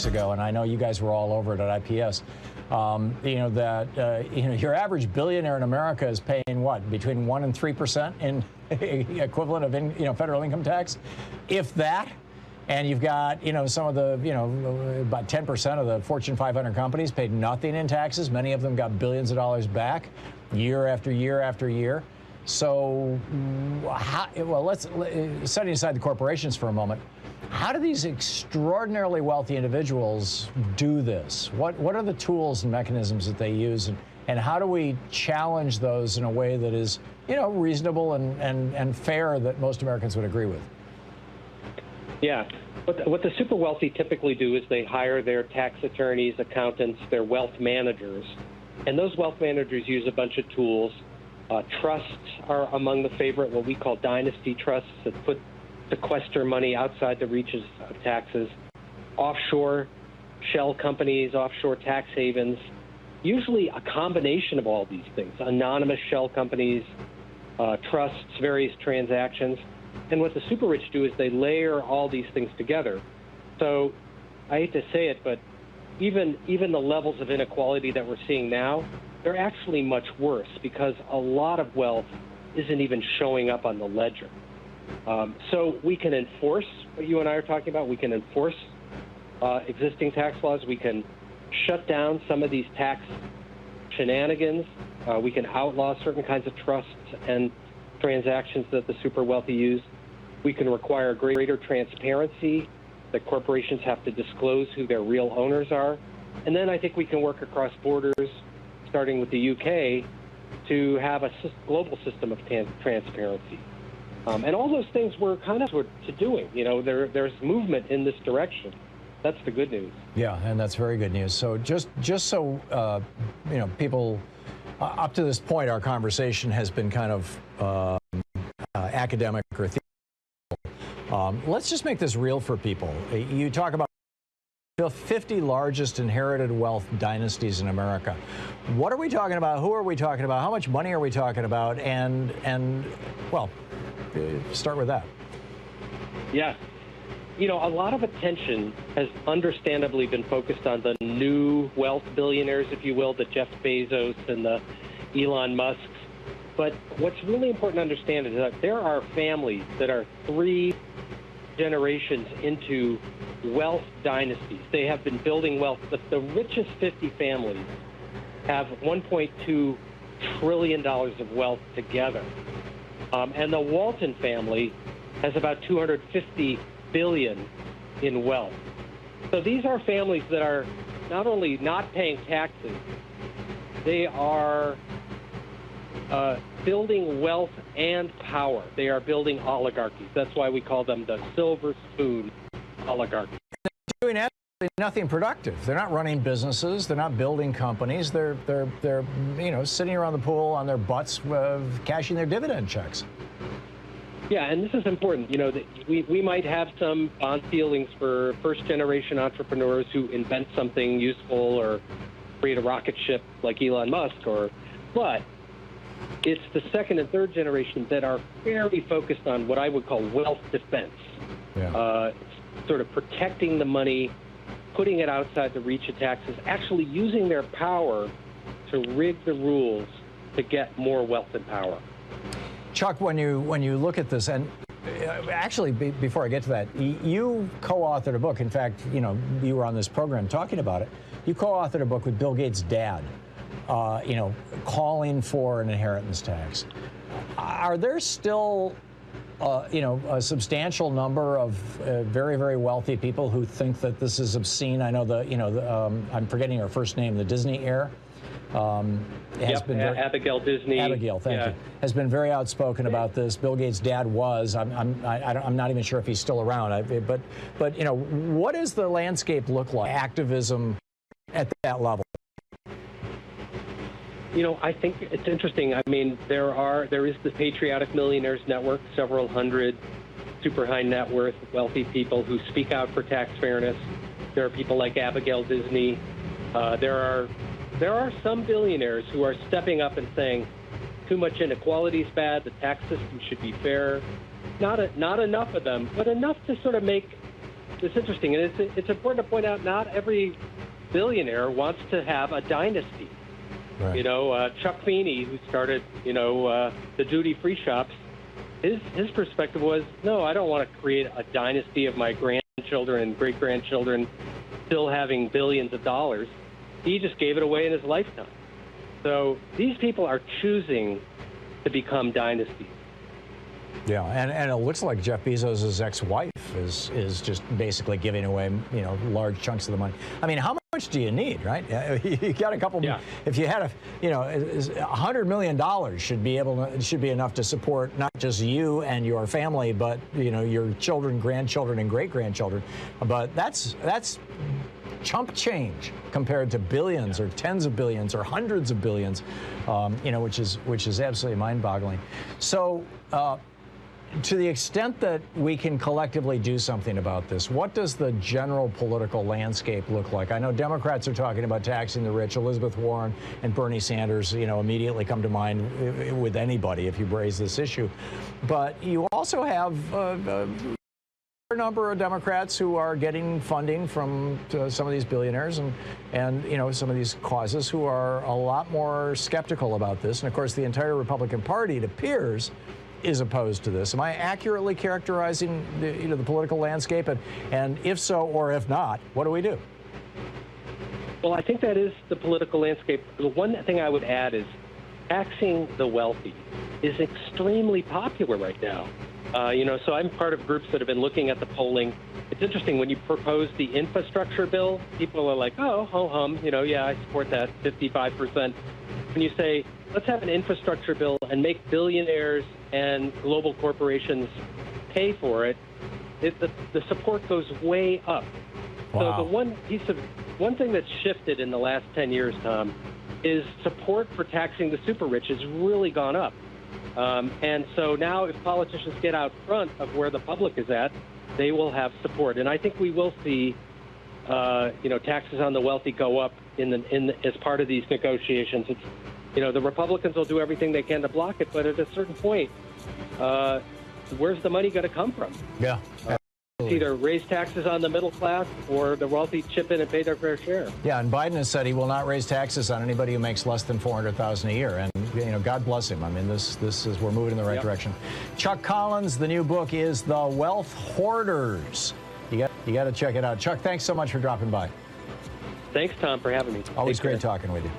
Ago, and I know you guys were all over it at IPS. Your average billionaire in America is paying what, between 1% and 3% in equivalent of federal income tax, if that. And you've got some of the about 10% of the Fortune 500 companies paid nothing in taxes. Many of them got billions of dollars back year after year after year. So, let's setting aside the corporations for a moment. How do these extraordinarily wealthy individuals do this? What are the tools and mechanisms that they use, and how do we challenge those in a way that is, reasonable and fair, that most Americans would agree with? Yeah. What the super wealthy typically do is they hire their tax attorneys, accountants, their wealth managers, and those wealth managers use a bunch of tools. Trusts are among the favorite, what we call dynasty trusts, that sequester money outside the reaches of taxes. Offshore shell companies, offshore tax havens, usually a combination of all these things. Anonymous shell companies, trusts, various transactions. And what the super rich do is they layer all these things together. So I hate to say it, but even the levels of inequality that we're seeing now, they're actually much worse, because a lot of wealth isn't even showing up on the ledger. So we can enforce what you and I are talking about. We can enforce existing tax laws. We can shut down some of these tax shenanigans. We can outlaw certain kinds of trusts and transactions that the super wealthy use. We can require greater transparency, that corporations have to disclose who their real owners are. And then I think we can work across borders, starting with the UK, to have a global system of transparency. And all those things we're kind of doing. There's movement in this direction. That's the good news. Yeah, and that's very good news. So just so people, up to this point, our conversation has been kind of academic or theoretical. Let's just make this real for people. You talk about the 50 largest inherited wealth dynasties in America. What are we talking about? Who are we talking about? How much money are we talking about? And well, start with that. Yeah. A lot of attention has understandably been focused on the new wealth billionaires, if you will, the Jeff Bezos and the Elon Musks. But what's really important to understand is that there are families that are 3 generations into wealth dynasties. They have been building wealth. The richest 50 families have $1.2 trillion of wealth together. And the Walton family has about $250 billion in wealth. So these are families that are not only not paying taxes, they are building wealth and power. They are building oligarchies. That's why we call them the silver spoon oligarchy. They're doing absolutely nothing productive. They're not running businesses. They're not building companies. They're sitting around the pool on their butts, cashing their dividend checks. Yeah, and this is important. We might have some fond feelings for first-generation entrepreneurs who invent something useful or create a rocket ship like Elon Musk, but it's the second and third generation that are very focused on what I would call wealth defense. Yeah. Sort of protecting the money, putting it outside the reach of taxes, actually using their power to rig the rules to get more wealth and power. Chuck, when you look at this, and actually, before I get to that, you co-authored a book. In fact, you were on this program talking about it. You co-authored a book with Bill Gates' dad, calling for an inheritance tax. Are there still, a substantial number of very, very wealthy people who think that this is obscene? I know I'm forgetting her first name, the Disney heir. Abigail Disney. Abigail, thank you. Has been very outspoken about this. Bill Gates' dad was. I'm not even sure if he's still around. But what does the landscape look like? Activism at that level. I think it's interesting. I mean, there is the Patriotic Millionaires Network, several hundred super high net worth, wealthy people who speak out for tax fairness. There are people like Abigail Disney. There are some billionaires who are stepping up and saying, too much inequality is bad, the tax system should be fair. Not enough of them, but enough to sort of make this interesting. And it's important to point out not every billionaire wants to have a dynasty. Right. Chuck Feeney, who started, the duty-free shops, his perspective was, no, I don't want to create a dynasty of my grandchildren and great-grandchildren still having billions of dollars. He just gave it away in his lifetime. So these people are choosing to become dynasties. Yeah, and it looks like Jeff Bezos' ex-wife is just basically giving away, large chunks of the money. I mean, how much do you need, right? You got a couple. Yeah. If you had $100 million should be enough to support not just you and your family, but your children, grandchildren, and great-grandchildren. But that's chump change compared to billions or tens of billions or hundreds of billions, which is absolutely mind-boggling. So. To the extent that we can collectively do something about this, what does the general political landscape look like? I know Democrats are talking about taxing the rich. Elizabeth Warren and Bernie Sanders, immediately come to mind with anybody if you raise this issue. But you also have a number of Democrats who are getting funding from some of these billionaires and some of these causes who are a lot more skeptical about this. And of course, the entire Republican Party, it appears, is opposed to this. Am I accurately characterizing the political landscape? And if so, or if not, what do we do? Well, I think that is the political landscape. The one thing I would add is taxing the wealthy is extremely popular right now. So I'm part of groups that have been looking at the polling. It's interesting, when you propose the infrastructure bill, people are like, oh, ho-hum, yeah, I support that, 55%. When you say, let's have an infrastructure bill and make billionaires and global corporations pay for it, the support goes way up. Wow. So the one thing that's shifted in the last 10 years, Tom, is support for taxing the super rich has really gone up. And so now if politicians get out front of where the public is at, they will have support. And I think we will see, taxes on the wealthy go up as part of these negotiations. It's, the Republicans will do everything they can to block it, but at a certain point, where's the money going to come from? Yeah. Either raise taxes on the middle class or the wealthy chip in and pay their fair share. Yeah, and Biden has said he will not raise taxes on anybody who makes less than $400,000 a year. And, God bless him. I mean, we're moving in the right direction. Chuck Collins, the new book is The Wealth Hoarders. You got to check it out. Chuck, thanks so much for dropping by. Thanks, Tom, for having me. Always great talking with you.